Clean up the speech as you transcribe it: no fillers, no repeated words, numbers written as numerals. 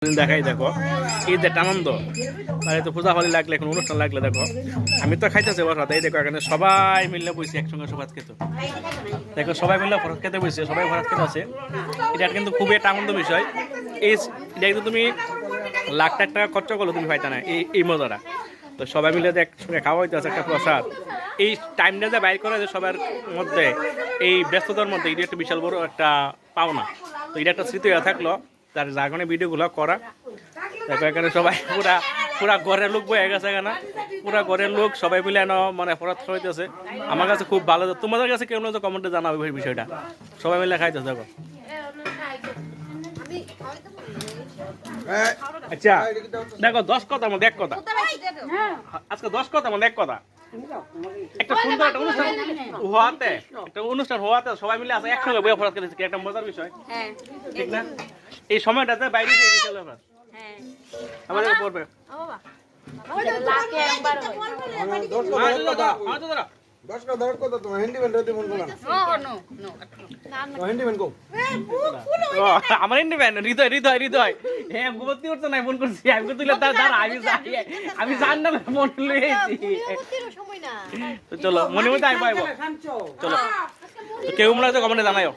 দেখাই দেখো এই যে আনন্দ মানে তো পূজা হলে লাগলে এখন অনুষ্ঠান লাগলে দেখো আমি তো খাইতেছি বসা এই দেখো এখানে সবাই মিলে বসে একসঙ্গে ভাত খেতে দেখো সবাই মিলে ভাত খেতে বসে সবাই ভাত খেতে আছে এটা কিন্তু খুবই একটা আনন্দ বিষয় এই এটা কিন্তু তুমি লাখ লাখ টাকা খরচ করলো তুমি পাইতা না এই মজাটা তো সবাই মিলে একসঙ্গে খাওয়া হইতে আছে একটা প্রসাদ এই টাইমটা যে বাইর করা যায় সবার মধ্যে এই ব্যস্ততার মধ্যে এটা একটা বিশাল বড় একটা পাওনা তো এটা একটা স্মৃতি হয়ে থাকলো তার জাগনে ভিডিওগুলো করা দেখো এখানে সবাই পুরা পুরা ঘরের লোক বয়ে গেছে এখানে পুরা ঘরের লোক সবাই মিলে এনে মানে অপরাধ খাইতেছে আমার কাছে খুব ভালো তোমাদের কাছে কেমন হচ্ছে কমেন্টে জানাবে এই বিষয়টা সবাই মিলে খাইতেছে দেখো আচ্ছা দেখো 10 কথার মধ্যে এক কথা আজকে 10 কথার মধ্যে এক কথা একটা সুন্দর একটা অনুষ্ঠান হওয়াতে সবাই মিলে আছে একসঙ্গে বই অপরাধ করেছে একটা মজার বিষয় ঠিক না এই সময়টাতে বাইরে আমাদের পড়বে আমার ইন্ডিপেন্ডেন্ট হৃদয় হৃদয় হৃদয় হ্যাঁ ভর্তি করছে না ফোন করছি আমি তুলে আমি জানলাম ফোন লইছি তো চলো মনে মধ্যে আইবো চলো তো কেউ মনে হয় কমেন্টে জানাইও